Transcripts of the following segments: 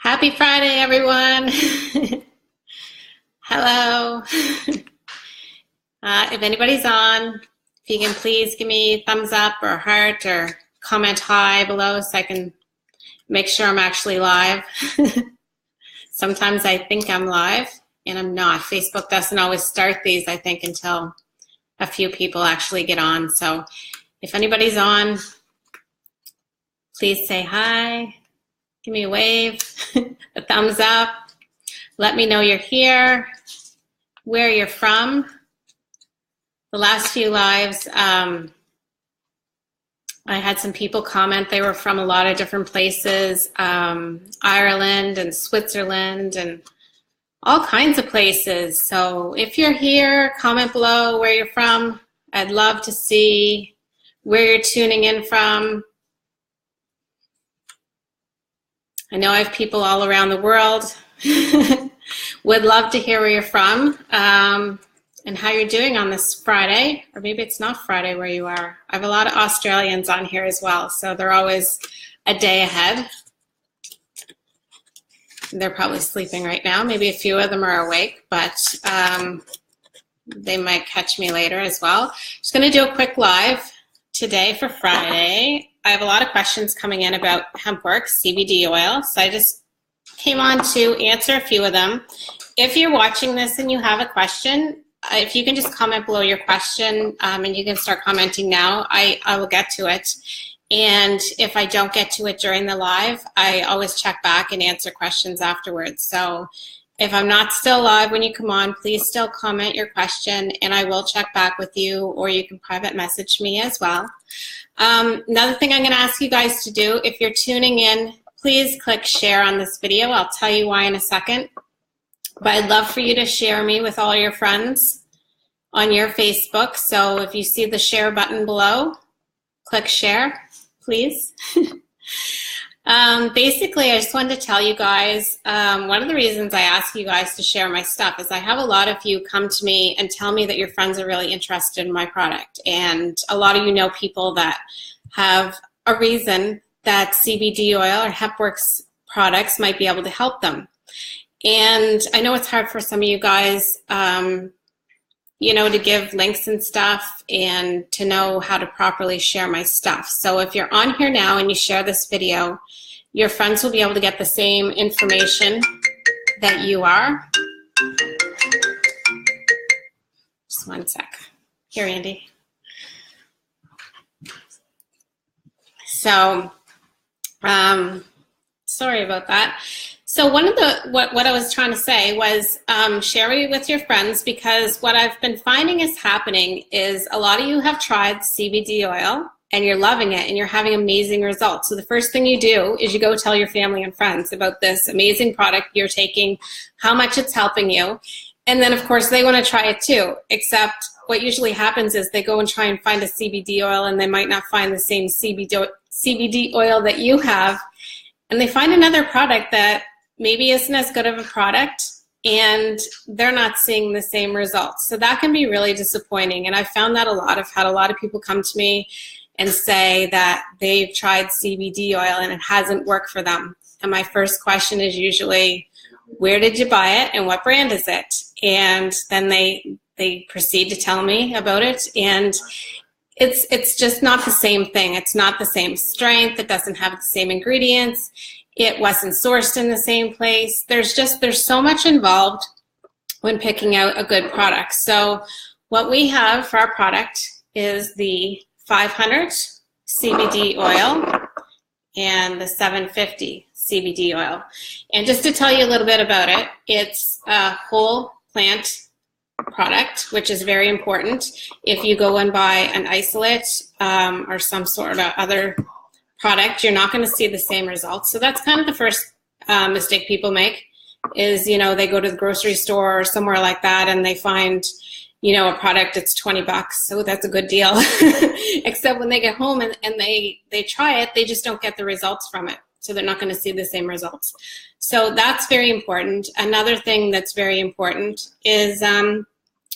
Happy Friday, everyone. Hello. If anybody's on, if you can please give me a thumbs up or a heart or comment hi below so I can make sure I'm actually live. Sometimes I think I'm live and I'm not. Facebook doesn't always start these, I think, until a few people actually get on. So if anybody's on, please say hi. Give me a wave, a thumbs up. Let me know you're here, where you're from. The last few lives, I had some people comment they were from a lot of different places, Ireland and Switzerland and all kinds of places. So if you're here, comment below where you're from. I'd love to see where you're tuning in from. I know I have people all around the world. Would love to hear where you're from and how you're doing on this Friday, or maybe it's not Friday where you are. I have a lot of Australians on here as well, so they're always a day ahead. They're probably sleeping right now. Maybe a few of them are awake, but they might catch me later as well. Just going to do a quick live today for Friday. I have a lot of questions coming in about HempWorx CBD oil, so I just came on to answer a few of them. If you're watching this and you have a question, if you can just comment below your question, and you can start commenting now, I will get to it. And if I don't get to it during the live, I always check back and answer questions afterwards. So if I'm not still live when you come on, please still comment your question and I will check back with you, or you can private message me as well. Another thing I'm going to ask you guys to do, if you're tuning in, please click share on this video. I'll tell you why in a second. But I'd love for you to share me with all your friends on your Facebook. So if you see the share button below, click share, please. Basically, I just wanted to tell you guys, one of the reasons I ask you guys to share my stuff is I have a lot of you come to me and tell me that your friends are really interested in my product. And a lot of you know people that have a reason that CBD oil or HempWorx products might be able to help them. And I know it's hard for some of you guys, you know, to give links and stuff and to know how to properly share my stuff. So if you're on here now and you share this video, your friends will be able to get the same information that you are. Just one sec. Here, Andy. So, sorry about that. So one of the, what I was trying to say was share it with your friends, because what I've been finding is happening is a lot of you have tried CBD oil and you're loving it and you're having amazing results. So the first thing you do is you go tell your family and friends about this amazing product you're taking, how much it's helping you. And then of course they want to try it too, except what usually happens is they go and try and find a CBD oil and they might not find the same CBD oil that you have. And they find another product that maybe isn't as good of a product and they're not seeing the same results. So that can be really disappointing. And I've found that a lot. I've had a lot of people come to me and say that they've tried CBD oil and it hasn't worked for them. And my first question is usually, where did you buy it and what brand is it? And then they proceed to tell me about it. And it's just not the same thing. It's not the same strength. It doesn't have the same ingredients. It wasn't sourced in the same place. There's so much involved when picking out a good product. So what we have for our product is the 500 CBD oil and the 750 CBD oil. And just to tell you a little bit about it, it's a whole plant product, which is very important. If you go and buy an isolate or some sort of other product, you're not going to see the same results. So that's kind of the first mistake people make is, you know, they go to the grocery store or somewhere like that and they find, you know, a product that's 20 bucks. So that's a good deal. Except when they get home and they try it, they just don't get the results from it. So they're not going to see the same results. So that's very important. Another thing that's very important is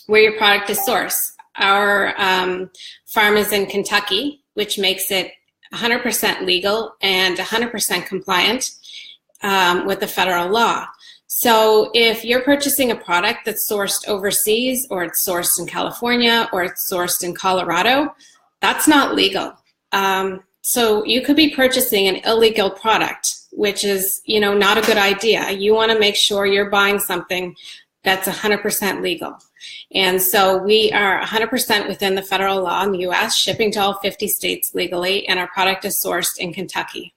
where your product is sourced. Our farm is in Kentucky, which makes it 100% legal and 100% compliant. with the federal law. So if you're purchasing a product that's sourced overseas, or it's sourced in California, or it's sourced in Colorado, that's not legal. So you could be purchasing an illegal product, which is, you know, not a good idea. You want to make sure you're buying something that's 100% legal. And so we are 100% within the federal law in the U.S., shipping to all 50 states legally, and our product is sourced in Kentucky.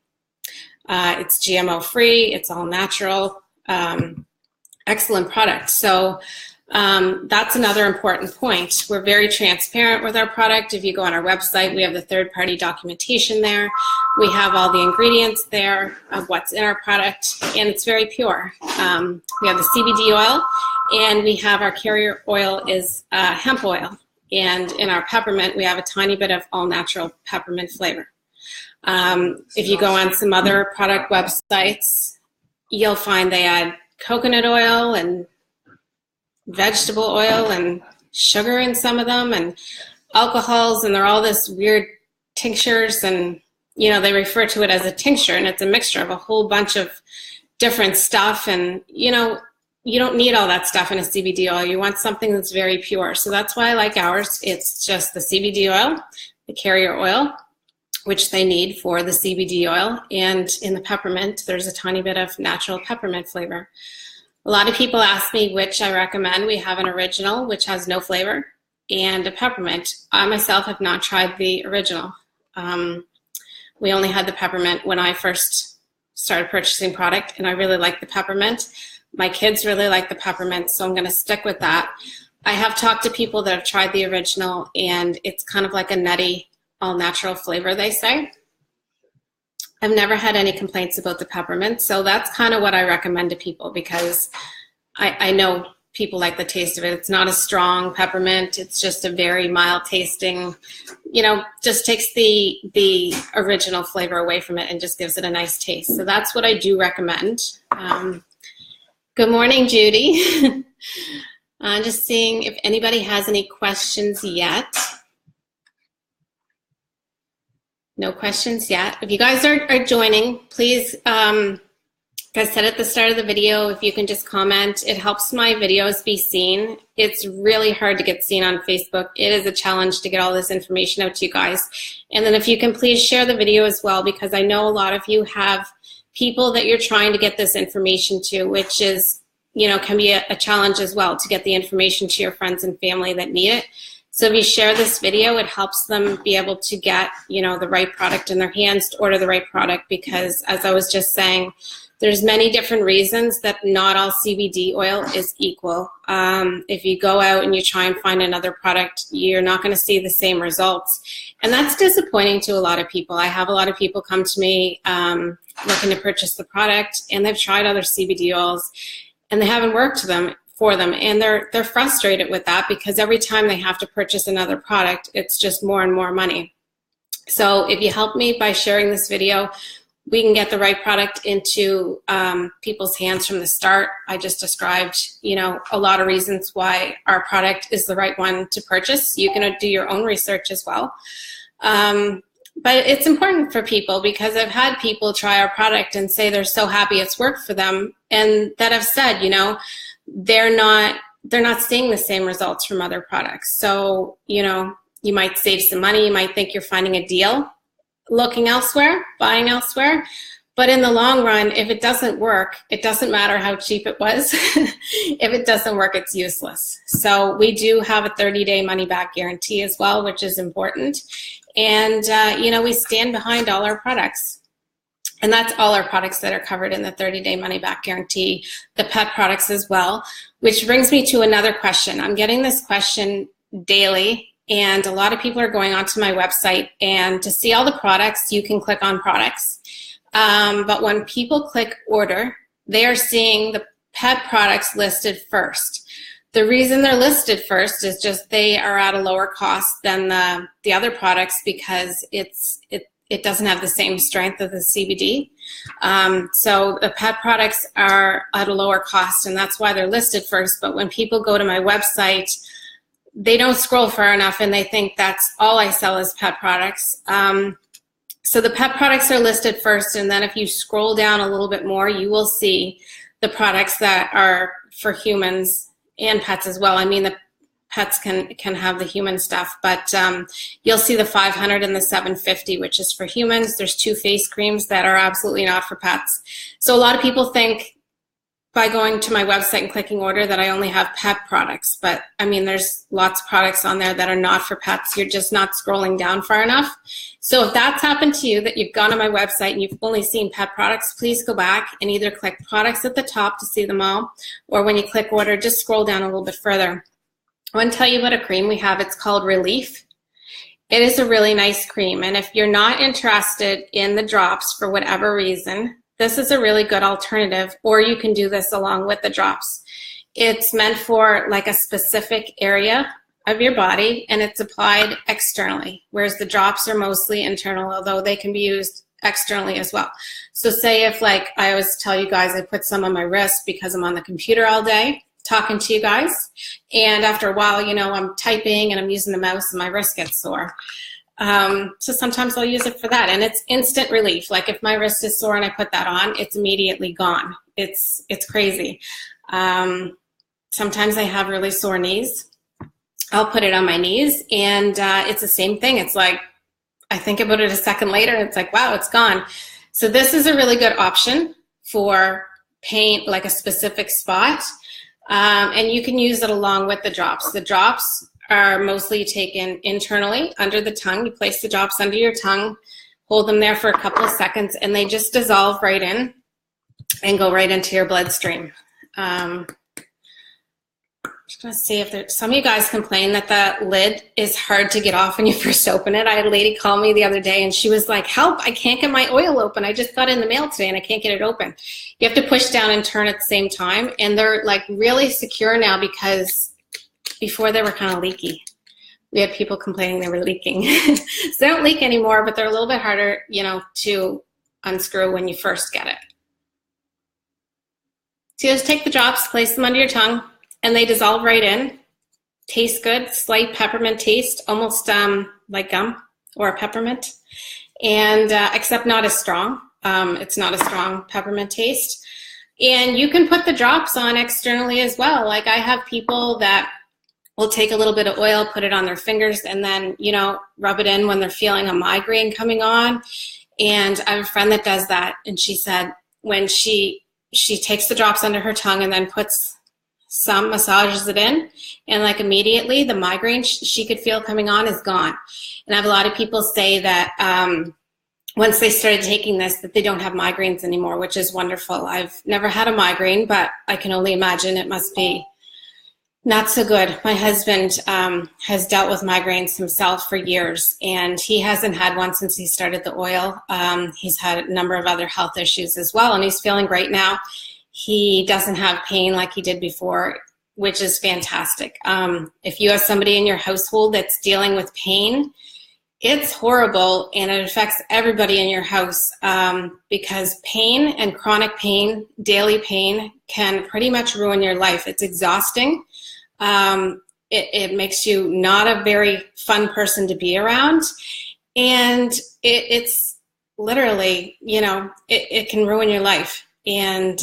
It's GMO-free, it's all natural, excellent product. So that's another important point. We're very transparent with our product. If you go on our website, we have the third-party documentation there. We have all the ingredients there of what's in our product, and it's very pure. We have the CBD oil, and we have our carrier oil is hemp oil. And in our peppermint, we have a tiny bit of all-natural peppermint flavor. If you go on some other product websites, you'll find they add coconut oil and vegetable oil and sugar in some of them, and alcohols, and they're all this weird tinctures, and you know, they refer to it as a tincture, and it's a mixture of a whole bunch of different stuff. And you know, you don't need all that stuff in a CBD oil. You want something that's very pure. So that's why I like ours. It's just the CBD oil, the carrier oil, which they need for the CBD oil, and in the peppermint there's a tiny bit of natural peppermint flavor. A lot of people ask me which I recommend. We have an original, which has no flavor, and a peppermint. I myself have not tried the original. We only had the peppermint when I first started purchasing product, and I really like the peppermint. My kids really like the peppermint, so I'm going to stick with that. I have talked to people that have tried the original, and it's kind of like a nutty, all-natural flavor, they say. I've never had any complaints about the peppermint, so that's kind of what I recommend to people, because I know people like the taste of it. It's not a strong peppermint. It's just a very mild tasting, you know, just takes the original flavor away from it and just gives it a nice taste. So that's what I do recommend. Good morning, Judy. I'm just seeing if anybody has any questions yet. No questions yet. If you guys are joining, please, like I said at the start of the video, if you can just comment, it helps my videos be seen. It's really hard to get seen on Facebook. It is a challenge to get all this information out to you guys. And then if you can please share the video as well, because I know a lot of you have people that you're trying to get this information to, which is, you know, can be a challenge as well to get the information to your friends and family that need it. So if you share this video, it helps them be able to get, you know, the right product in their hands, to order the right product, because as I was just saying, there's many different reasons that not all CBD oil is equal. If you go out and you try and find another product, you're not going to see the same results. And that's disappointing to a lot of people. I have a lot of people come to me looking to purchase the product, and they've tried other CBD oils, and they haven't worked for them, and they're frustrated with that, because every time they have to purchase another product, it's just more and more money. So if you help me by sharing this video, we can get the right product into people's hands from the start. I just described, you know, a lot of reasons why our product is the right one to purchase. You can do your own research as well. But it's important for people, because I've had people try our product and say they're so happy it's worked for them, and that have said, you know, they're not seeing the same results from other products. So, you know, you might save some money. You might think you're finding a deal looking elsewhere, buying elsewhere. But in the long run, if it doesn't work, it doesn't matter how cheap it was. If it doesn't work, it's useless. So we do have a 30-day money-back guarantee as well, which is important. And, you know, we stand behind all our products. And that's all our products that are covered in the 30-day money-back guarantee, the pet products as well, which brings me to another question. I'm getting this question daily, and a lot of people are going onto my website, and to see all the products, you can click on products. But when people click order, they are seeing the pet products listed first. The reason they're listed first is just they are at a lower cost than the other products, because it doesn't have the same strength of the CBD. So the pet products are at a lower cost, and that's why they're listed first. But when people go to my website, they don't scroll far enough, and they think that's all I sell is pet products. So the pet products are listed first, and then if you scroll down a little bit more, you will see the products that are for humans and pets as well. I mean, the pets can have the human stuff, but you'll see the 500 and the 750, which is for humans. There's 2 face creams that are absolutely not for pets. So a lot of people think by going to my website and clicking order that I only have pet products, but I mean, there's lots of products on there that are not for pets. You're just not scrolling down far enough. So if that's happened to you, that you've gone to my website and you've only seen pet products, please go back and either click products at the top to see them all, or when you click order, just scroll down a little bit further. I want to tell you about a cream we have. It's called Relief. It is a really nice cream, and if you're not interested in the drops for whatever reason, this is a really good alternative, or you can do this along with the drops. It's meant for like a specific area of your body, and it's applied externally, whereas the drops are mostly internal, although they can be used externally as well. So say if, like I always tell you guys, I put some on my wrist because I'm on the computer all day talking to you guys, and after a while, you know, I'm typing and I'm using the mouse and my wrist gets sore. So sometimes I'll use it for that, and it's instant relief. Like if my wrist is sore and I put that on, it's immediately gone. It's crazy. Sometimes I have really sore knees. I'll put it on my knees, and it's the same thing. It's like, I think about it a second later, it's like, wow, it's gone. So this is a really good option for pain, like a specific spot, and you can use it along with the drops. The drops are mostly taken internally under the tongue. You place the drops under your tongue, hold them there for a couple of seconds, and they just dissolve right in and go right into your bloodstream. Just gonna see if there's, some of you guys complain that the lid is hard to get off when you first open it. I had a lady call me the other day and she was like, help, I can't get my oil open. I just got in the mail today and I can't get it open. You have to push down and turn at the same time, and they're like really secure now, because before they were kind of leaky. We had people complaining they were leaking. So they don't leak anymore, but they're a little bit harder, you know, to unscrew when you first get it. So you just take the drops, place them under your tongue, and they dissolve right in. Taste good, slight peppermint taste, almost like gum or a peppermint, and except not as strong. It's not a strong peppermint taste. And you can put the drops on externally as well. Like I have people that will take a little bit of oil, put it on their fingers, and then, you know, rub it in when they're feeling a migraine coming on. And I have a friend that does that, and she said when she takes the drops under her tongue and then puts some, massages it in, and like immediately the migraine she could feel coming on is gone. And I have a lot of people say that once they started taking this, that they don't have migraines anymore, which is wonderful. I've never had a migraine, but I can only imagine it must be not so good. My husband has dealt with migraines himself for years, and he hasn't had one since he started the oil. He's had a number of other health issues as well, and he's feeling great now. He doesn't have pain like he did before, which is fantastic. If you have somebody in your household that's dealing with pain, it's horrible, and it affects everybody in your house, because pain and chronic pain, daily pain, can pretty much ruin your life. It's exhausting. It makes you not a very fun person to be around, and it's literally, you know, it can ruin your life. And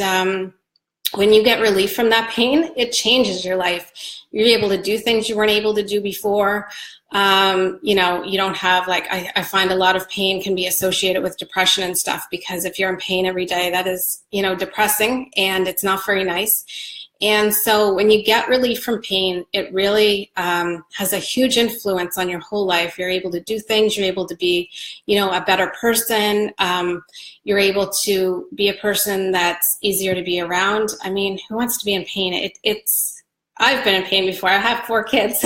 when you get relief from that pain, it changes your life. You're able to do things you weren't able to do before. You know, you don't have, like, I find a lot of pain can be associated with depression and stuff, because if you're in pain every day, that is, you know, depressing, and it's not very nice. And so when you get relief from pain, it really has a huge influence on your whole life. You're able to do things, you're able to be, you know, a better person. You're able to be a person that's easier to be around. I mean, who wants to be in pain? I've been in pain before. I have 4 kids.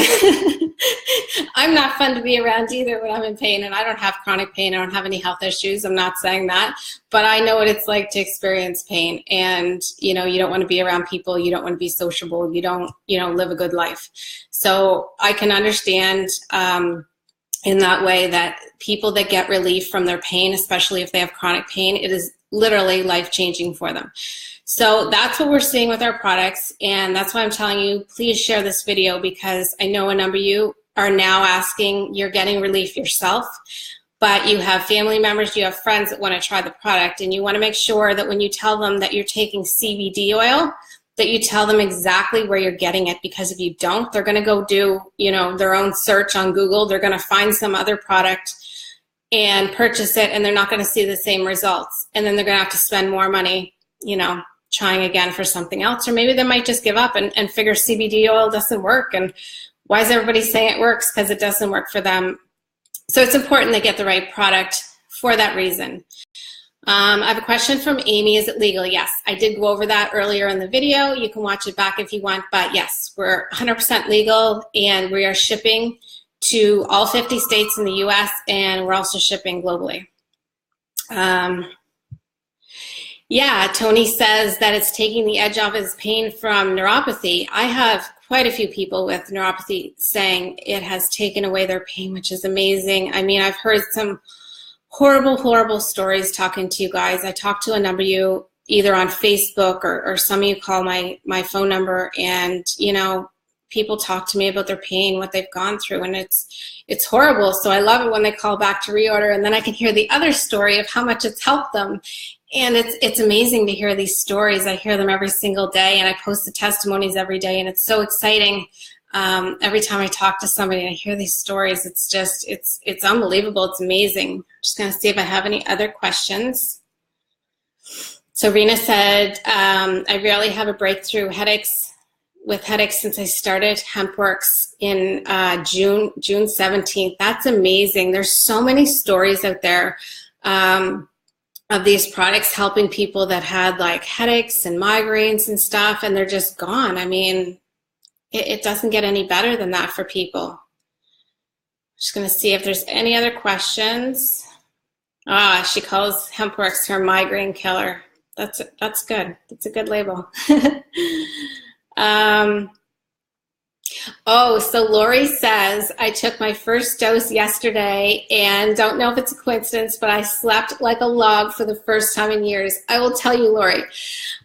I'm not fun to be around either when I'm in pain, and I don't have chronic pain. I don't have any health issues. I'm not saying that, but I know what it's like to experience pain, and, you know, you don't want to be around people. You don't want to be sociable. You don't, you know, live a good life. So I can understand in that way that people that get relief from their pain, especially if they have chronic pain, it is literally life-changing for them. So that's what we're seeing with our products, and that's why I'm telling you, please share this video, because I know a number of you are now asking, you're getting relief yourself. but you have family members, you have friends that want to try the product, and you want to make sure that when you tell them that you're taking CBD oil, that you tell them exactly where you're getting it, because if you don't, they're going to go do, you know, their own search on Google. They're going to find some other product and purchase it, and they're not going to see the same results. And then they're going to have to spend more money, you know, trying again for something else. Or maybe they might just give up and figure CBD oil doesn't work. And why is everybody saying it works? Because it doesn't work for them. So it's important they get the right product for that reason. I have a question from Amy. Is it legal? Yes, I did go over that earlier in the video. You can watch it back if you want, but yes, we're 100% legal, and we are shipping to all 50 states in the US, and we're also shipping globally. Yeah, Tony says that it's taking the edge off his pain from neuropathy. I have quite a few people with neuropathy saying it has taken away their pain, which is amazing. I mean, I've heard some horrible, horrible stories talking to you guys. I talked to a number of you either on Facebook or some of you call my phone number, and, you know, people talk to me about their pain, what they've gone through, and it's horrible. So I love it when they call back to reorder, and then I can hear the other story of how much it's helped them. And it's amazing to hear these stories. I hear them every single day, and I post the testimonies every day, and it's so exciting. Every time I talk to somebody and I hear these stories, it's just, it's unbelievable. It's amazing. I'm just going to see if I have any other questions. So Rena said, I rarely have a breakthrough headaches since I started HempWorx in June 17th. That's amazing. There's so many stories out there of these products helping people that had like headaches and migraines and stuff, and they're just gone. I mean, it doesn't get any better than that for people. Just going to see if there's any other questions. She calls HempWorx her migraine killer. That's good. That's a good label. So Lori says, I took my first dose yesterday, and don't know if it's a coincidence, but I slept like a log for the first time in years. I will tell you, Lori,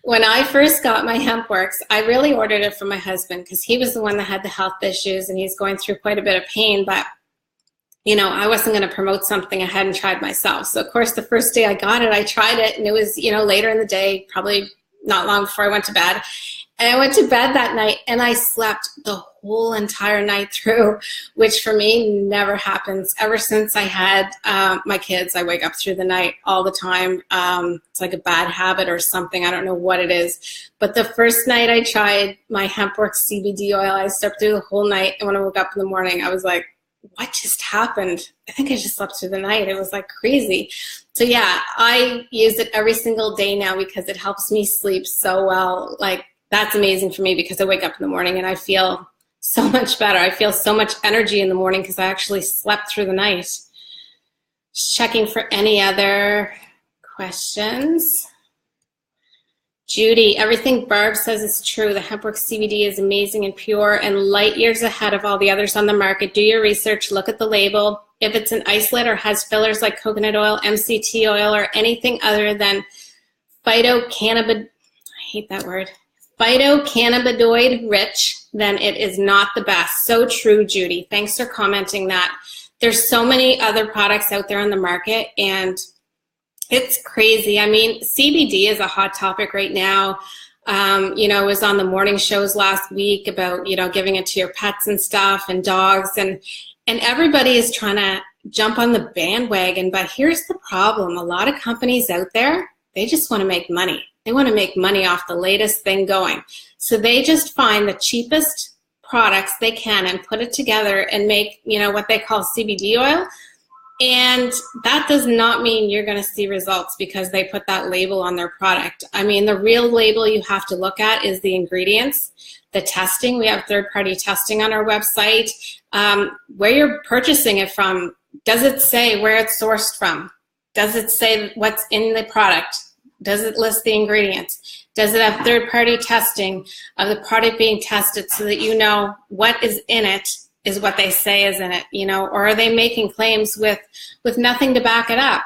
when I first got my HempWorx, I really ordered it for my husband because he was the one that had the health issues, and he's going through quite a bit of pain, but you know, I wasn't going to promote something I hadn't tried myself. So of course, the first day I got it, I tried it, and it was, you know, later in the day, probably not long before I went to bed. And I went to bed that night, and I slept the whole entire night through, which for me never happens. Ever since I had my kids, I wake up through the night all the time. It's like a bad habit or something. I don't know what it is. But the first night I tried my HempWorx CBD oil, I slept through the whole night. And when I woke up in the morning, I was like, what just happened? I think I just slept through the night. It was like crazy. So yeah, I use it every single day now because it helps me sleep so well. Like, that's amazing for me because I wake up in the morning and I feel so much better. I feel so much energy in the morning because I actually slept through the night. Just checking for any other questions. Judy, everything Barb says is true. The HempWorx CBD is amazing and pure and light years ahead of all the others on the market. Do your research, look at the label. If it's an isolate or has fillers like coconut oil, MCT oil, or anything other than phytocannabidiol, I hate that word, phytocannabidiol rich, then it is not the best. So true, Judy. Thanks for commenting that. There's so many other products out there on the market, and it's crazy. I mean, CBD is a hot topic right now. You know, it was on the morning shows last week about, you know, giving it to your pets and stuff and dogs, and everybody is trying to jump on the bandwagon. But here's the problem. A lot of companies out there, they just want to make money. They want to make money off the latest thing going. So they just find the cheapest products they can and put it together and make, you know, what they call CBD oil. And that does not mean you're going to see results because they put that label on their product. I mean, the real label you have to look at is the ingredients, the testing. We have third-party testing on our website. Where you're purchasing it from, does it say where it's sourced from? Does it say what's in the product? Does it list the ingredients? Does it have third-party testing of the product being tested so that you know what is in it is what they say is in it, you know, or are they making claims with nothing to back it up?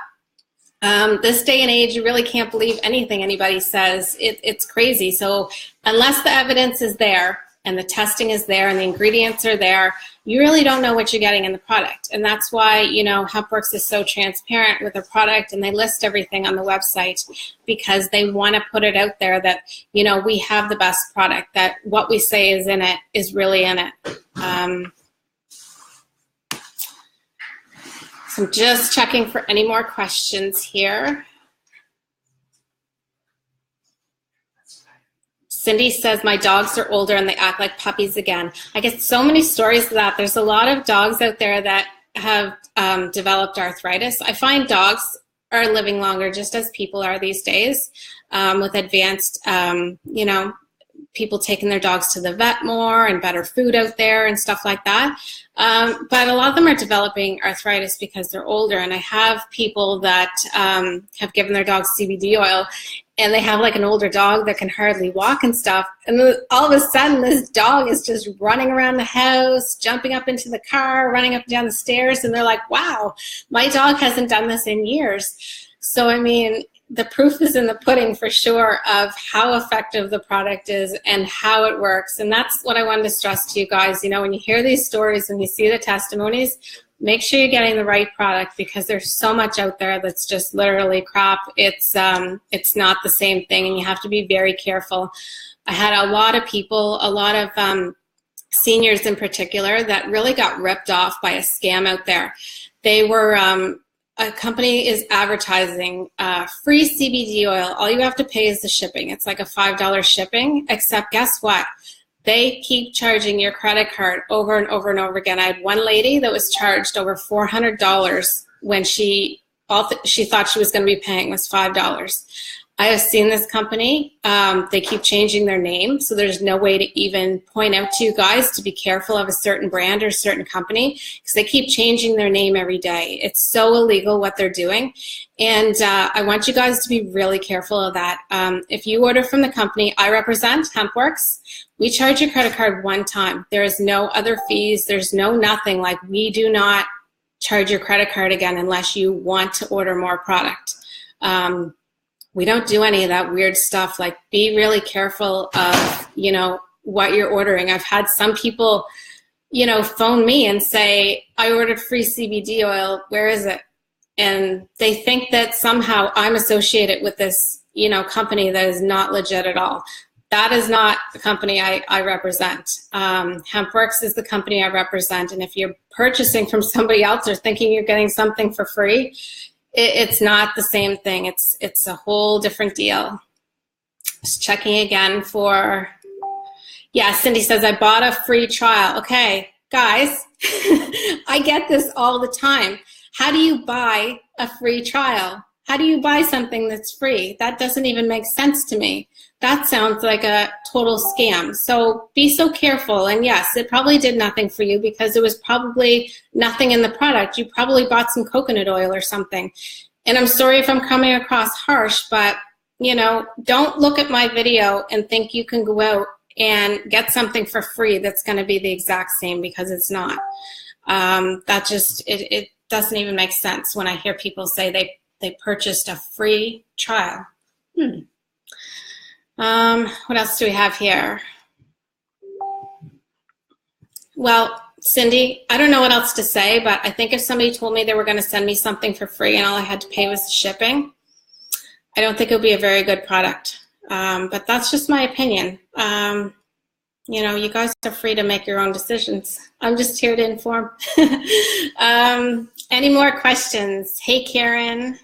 This day and age, you really can't believe anything anybody says. It's crazy. So unless the evidence is there and the testing is there and the ingredients are there, you really don't know what you're getting in the product. And that's why, you know, HempWorx is so transparent with their product, and they list everything on the website because they want to put it out there that, you know, we have the best product, that what we say is in it is really in it. So I'm just checking for any more questions here. Cindy says, my dogs are older and they act like puppies again. I get so many stories of that. There's a lot of dogs out there that have developed arthritis. I find dogs are living longer just as people are these days, with advanced, you know, people taking their dogs to the vet more and better food out there and stuff like that. But a lot of them are developing arthritis because they're older. And I have people that have given their dogs CBD oil, and they have like an older dog that can hardly walk and stuff. And then all of a sudden, this dog is just running around the house, jumping up into the car, running up and down the stairs. And they're like, wow, my dog hasn't done this in years. So, I mean, the proof is in the pudding for sure of how effective the product is and how it works. And that's what I wanted to stress to you guys. You know, when you hear these stories and you see the testimonies, make sure you're getting the right product, because there's so much out there that's just literally crap. It's not the same thing, and you have to be very careful. I had a lot of people, a lot of seniors in particular, that really got ripped off by a scam out there. They were, a company is advertising free CBD oil. All you have to pay is the shipping. It's like a $5 shipping, except guess what? They keep charging your credit card over and over and over again. I had one lady that was charged over $400 when she thought she was going to be paying was $5. I have seen this company. They keep changing their name, so there's no way to even point out to you guys to be careful of a certain brand or a certain company, because they keep changing their name every day. It's so illegal what they're doing, and I want you guys to be really careful of that. If you order from the company I represent, HempWorx, we charge your credit card one time. There is no other fees. There's no nothing. Like, we do not charge your credit card again unless you want to order more product. We don't do any of that weird stuff. Like, be really careful of, you know, what you're ordering. I've had some people, you know, phone me and say, I ordered free CBD oil. Where is it? And they think that somehow I'm associated with this, you know, company that is not legit at all. That is not the company I represent. HempWorx is the company I represent. And if you're purchasing from somebody else or thinking you're getting something for free, it's not the same thing. It's a whole different deal. Just checking again for, yeah, Cindy says, I bought a free trial. Okay, guys, I get this all the time. How do you buy a free trial? How do you buy something that's free? That doesn't even make sense to me. That sounds like a total scam. So be so careful. And yes, it probably did nothing for you because there was probably nothing in the product. You probably bought some coconut oil or something. And I'm sorry if I'm coming across harsh, but, you know, don't look at my video and think you can go out and get something for free that's going to be the exact same, because it's not. That just, it doesn't even make sense when I hear people say they purchased a free trial. What else do we have here? Well, Cindy, I don't know what else to say, but I think if somebody told me they were going to send me something for free and all I had to pay was the shipping, I don't think it would be a very good product. But that's just my opinion. You know, you guys are free to make your own decisions. I'm just here to inform. Any more questions? Hey, Karen.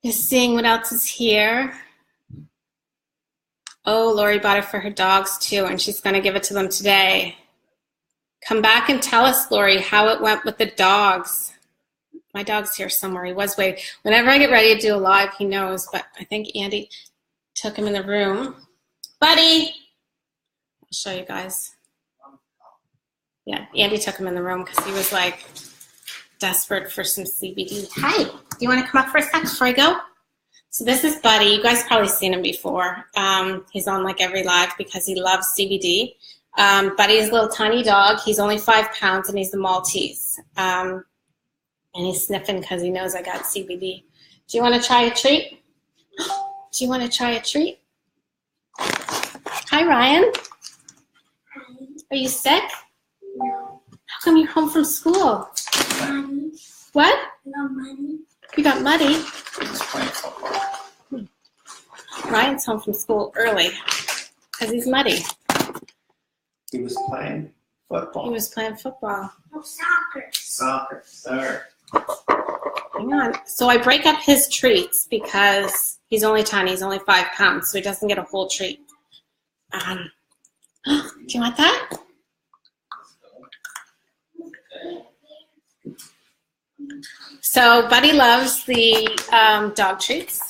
Just seeing what else is here. Oh, Lori bought it for her dogs too, and she's going to give it to them today. Come back and tell us, Lori, how it went with the dogs. My dog's here somewhere. He was waiting. Whenever I get ready to do a live, he knows, but I think Andy took him in the room. Buddy! I'll show you guys. Yeah, Andy took him in the room because he was like desperate for some CBD. Hi, do you want to come up for a sec before I go? So this is Buddy. You guys probably seen him before. He's on like every live because he loves CBD. Buddy's a little tiny dog. He's only 5 pounds and he's a Maltese. And he's sniffing because he knows I got CBD. Do you want to try a treat? Do you want to try a treat? Hi, Ryan. Are you sick? No. How come you're home from school? Money. What? No money. You got muddy. He's playing football. Ryan's home from school early because he's muddy. He was playing football. He was playing football. No soccer. Soccer, sir. Hang on. So I break up his treats because he's only tiny. He's only 5 pounds, so he doesn't get a whole treat. Do you want that? So Buddy loves the dog treats.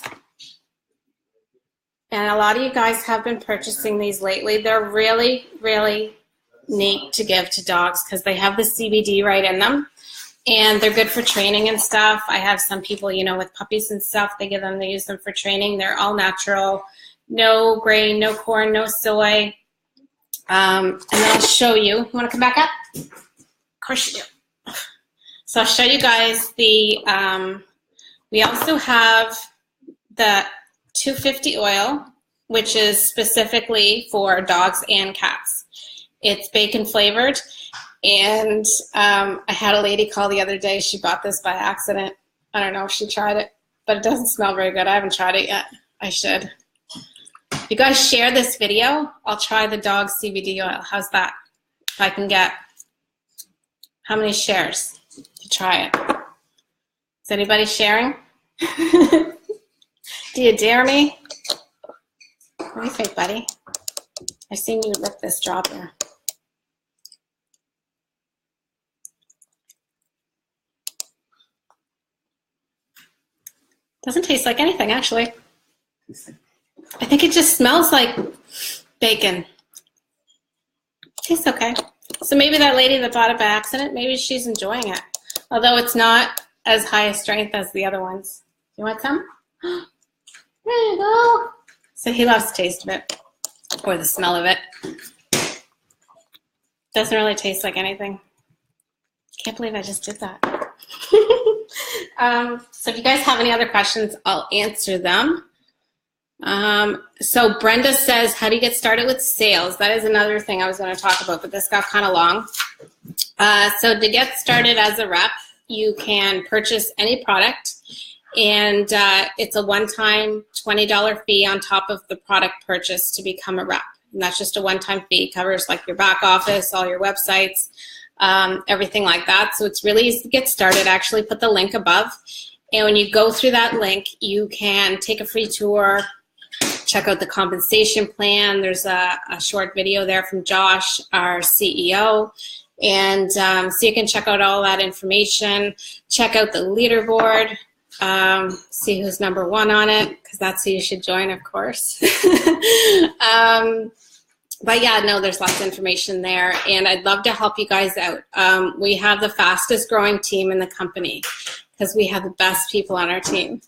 And a lot of you guys have been purchasing these lately. They're really, really neat to give to dogs because they have the CBD right in them. And they're good for training and stuff. I have some people, you know, with puppies and stuff, they use them for training. They're all natural, no grain, no corn, no soy. And then I'll show you. You want to come back up? Of course you do. So I'll show you guys the, we also have the 250 oil, which is specifically for dogs and cats. It's bacon flavored. And I had a lady call the other day. She bought this by accident. I don't know if she tried it, but it doesn't smell very good. I haven't tried it yet. I should. If you guys share this video, I'll try the dog CBD oil. How's that? If I can get how many shares to try it? Is anybody sharing? Do you dare me? What do you think, buddy? I've seen you lick this dropper. Doesn't taste like anything, actually. I think it just smells like bacon. Tastes okay. So maybe that lady that bought it by accident, maybe she's enjoying it. Although it's not as high a strength as the other ones. You want some? There you go. So he loves the taste of it, or the smell of it. Doesn't really taste like anything. Can't believe I just did that. So if you guys have any other questions, I'll answer them. So Brenda says, how do you get started with sales? That is another thing I was going to talk about, but this got kind of long. So to get started as a rep, you can purchase any product, and it's a one-time $20 fee on top of the product purchase to become a rep. And that's just a one-time fee. It covers like your back office, all your websites, everything like that. So it's really easy to get started. I actually put the link above. And when you go through that link, you can take a free tour, check out the compensation plan. There's a short video there from Josh, our CEO. And so you can check out all that information, check out the leaderboard, see who's number 1 on it, because that's who you should join, of course. But yeah, no, there's lots of information there, and I'd love to help you guys out. We have the fastest growing team in the company because we have the best people on our team.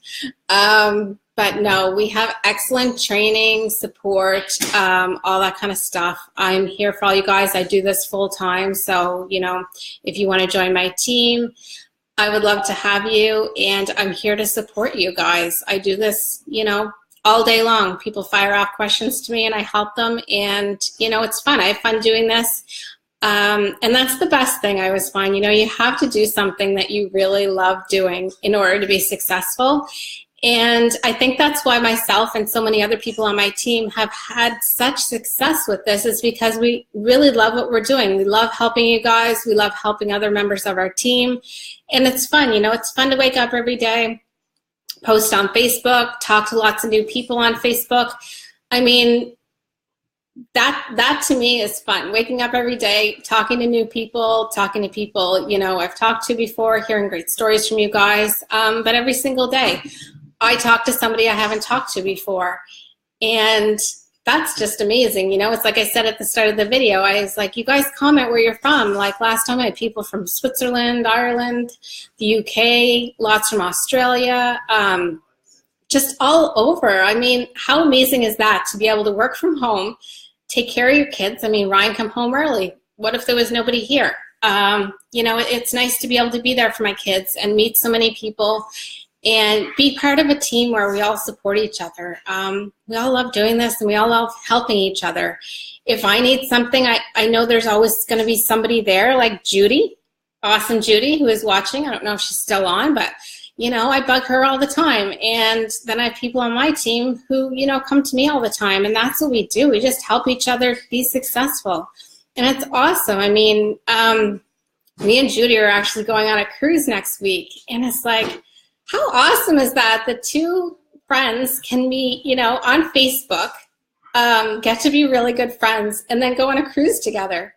But no, we have excellent training, support, all that kind of stuff. I'm here for all you guys. I do this full time, so you know, if you want to join my team, I would love to have you, and I'm here to support you guys. I do this, you know, all day long. People fire off questions to me and I help them, and you know, it's fun. I have fun doing this. And that's the best thing I always find. You know, you have to do something that you really love doing in order to be successful. And I think that's why myself and so many other people on my team have had such success with this, is because we really love what we're doing. We love helping you guys. We love helping other members of our team. And it's fun, you know, it's fun to wake up every day, post on Facebook, talk to lots of new people on Facebook. I mean, that to me is fun. Waking up every day, talking to new people, talking to people, you know, I've talked to before, hearing great stories from you guys, but every single day I talk to somebody I haven't talked to before. And that's just amazing. You know, it's like I said at the start of the video, I was like, you guys comment where you're from. Like last time I had people from Switzerland, Ireland, the UK, lots from Australia, just all over. I mean, how amazing is that to be able to work from home, take care of your kids? I mean, Ryan come home early. What if there was nobody here? You know, it's nice to be able to be there for my kids and meet so many people and be part of a team where we all support each other. We all love doing this, and we all love helping each other. If I need something, I know there's always going to be somebody there, like Judy, awesome Judy, who is watching. I don't know if she's still on, but you know, I bug her all the time. And then I have people on my team who, you know, come to me all the time. And that's what we do. We just help each other be successful. And it's awesome. I mean, me and Judy are actually going on a cruise next week. And it's like, how awesome is that? The two friends can be, you know, on Facebook, get to be really good friends, and then go on a cruise together.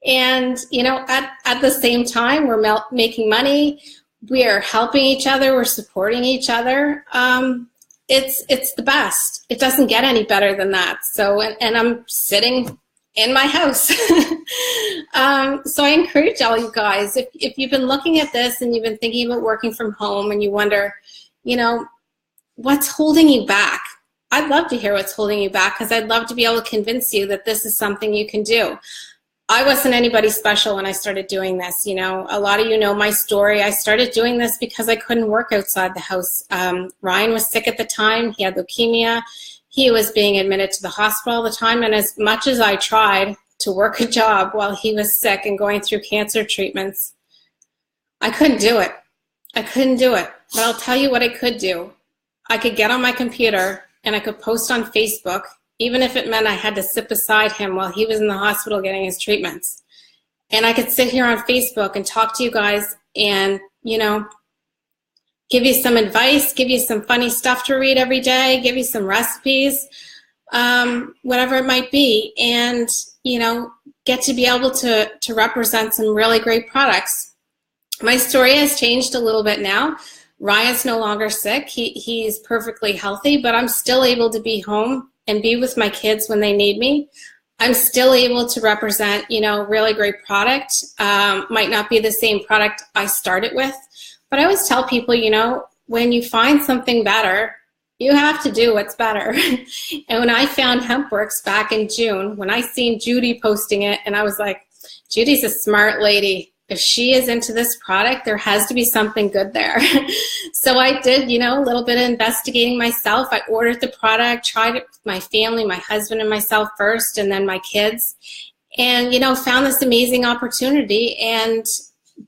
And, you know, at the same time, we're making money. We are helping each other. We're supporting each other. It's the best. It doesn't get any better than that. So, and I'm sitting in my house. So I encourage all you guys, if you've been looking at this and you've been thinking about working from home and you wonder, you know, what's holding you back? I'd love to hear what's holding you back, because I'd love to be able to convince you that this is something you can do. I wasn't anybody special when I started doing this. You know, a lot of you know my story. I started doing this because I couldn't work outside the house. Ryan was sick at the time. He had leukemia. He was being admitted to the hospital all the time. And as much as I tried to work a job while he was sick and going through cancer treatments, I couldn't do it. I couldn't do it. But I'll tell you what I could do. I could get on my computer and I could post on Facebook, even if it meant I had to sit beside him while he was in the hospital getting his treatments. And I could sit here on Facebook and talk to you guys and, you know, give you some advice, give you some funny stuff to read every day, give you some recipes, whatever it might be, and, you know, get to be able to represent some really great products. My story has changed a little bit now. Ryan's no longer sick. He's perfectly healthy, but I'm still able to be home and be with my kids when they need me. I'm still able to represent, you know, really great product. Might not be the same product I started with, but I always tell people, you know, when you find something better, you have to do what's better. And when I found HempWorx back in June, when I seen Judy posting it, and I was like, Judy's a smart lady. If she is into this product, there has to be something good there. So I did, you know, a little bit of investigating myself. I ordered the product, tried it with my family, my husband and myself first, and then my kids. And, you know, found this amazing opportunity and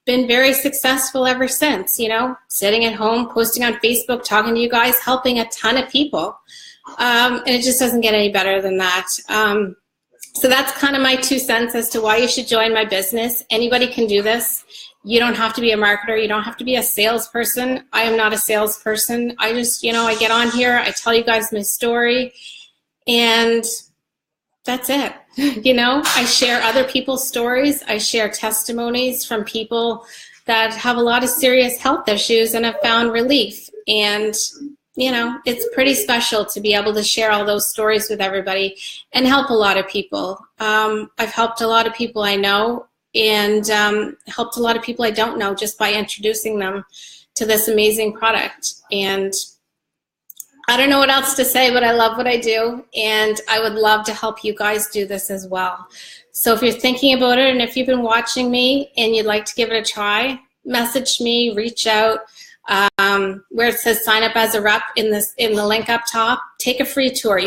been very successful ever since, you know, sitting at home, posting on Facebook, talking to you guys, helping a ton of people. And it just doesn't get any better than that. So that's kind of my 2 cents as to why you should join my business. Anybody can do this. You don't have to be a marketer. You don't have to be a salesperson. I am not a salesperson. I just, you know, I get on here, I tell you guys my story, and that's it. You know, I share other people's stories. I share testimonies from people that have a lot of serious health issues and have found relief. And you know, it's pretty special to be able to share all those stories with everybody and help a lot of people. I've helped a lot of people I know, and helped a lot of people I don't know just by introducing them to this amazing product. And I don't know what else to say, but I love what I do, and I would love to help you guys do this as well. So if you're thinking about it, and if you've been watching me and you'd like to give it a try, message me, reach out. Where it says sign up as a rep in the link up top, take a free tour.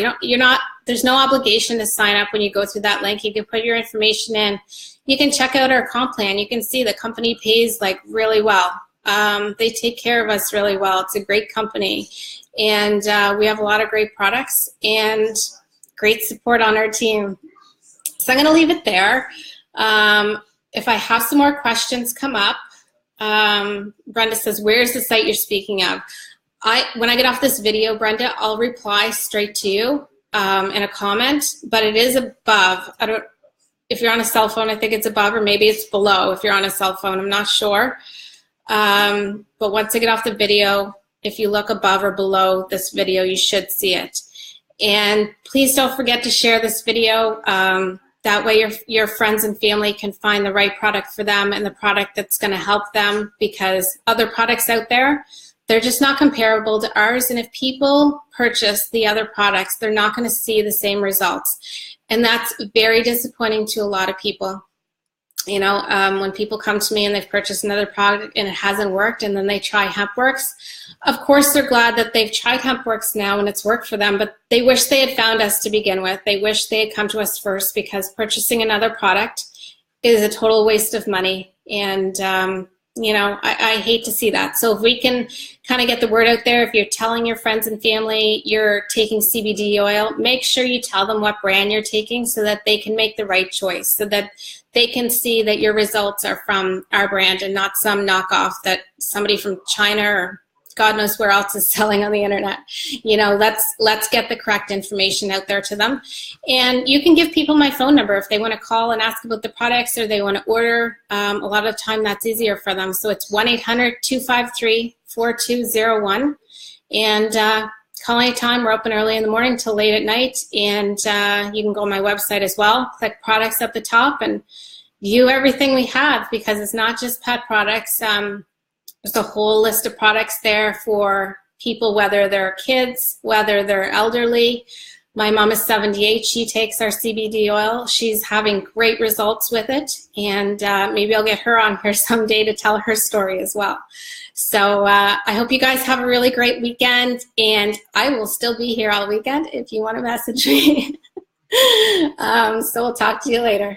There's no obligation to sign up when you go through that link. You can put your information in. You can check out our comp plan. You can see the company pays like really well. They take care of us really well. It's a great company, and we have a lot of great products and great support on our team. So I'm going to leave it there. If I have some more questions come up, Brenda says, where's the site you're speaking of? When I get off this video, Brenda, I'll reply straight to you in a comment, but it is above. If you're on a cell phone, I think it's above, or maybe it's below if you're on a cell phone. I'm not sure. But once I get off the video, if you look above or below this video, you should see it. And please don't forget to share this video. That way your friends and family can find the right product for them and the product that's going to help them, because other products out there, they're just not comparable to ours. And if people purchase the other products, they're not going to see the same results. And that's very disappointing to a lot of people. You know, when people come to me and they've purchased another product and it hasn't worked, and then they try HempWorx, of course they're glad that they've tried HempWorx now and it's worked for them, but they wish they had found us to begin with. They wish they had come to us first, because purchasing another product is a total waste of money. And, you know, I hate to see that. So if we can kind of get the word out there, if you're telling your friends and family you're taking CBD oil, make sure you tell them what brand you're taking so that they can make the right choice, so that they can see that your results are from our brand and not some knockoff that somebody from China or God knows where else is selling on the internet. You know, let's get the correct information out there to them. And you can give people my phone number if they want to call and ask about the products, or they want to order. A lot of the time that's easier for them. So it's 1-800-253-4201. And call anytime. We're open early in the morning till late at night. And you can go on my website as well, click products at the top, and view everything we have, because it's not just pet products. There's a whole list of products there for people, whether they're kids, whether they're elderly. My mom is 78. She takes our CBD oil. She's having great results with it. And maybe I'll get her on here someday to tell her story as well. So I hope you guys have a really great weekend. And I will still be here all weekend if you want to message me. So we'll talk to you later.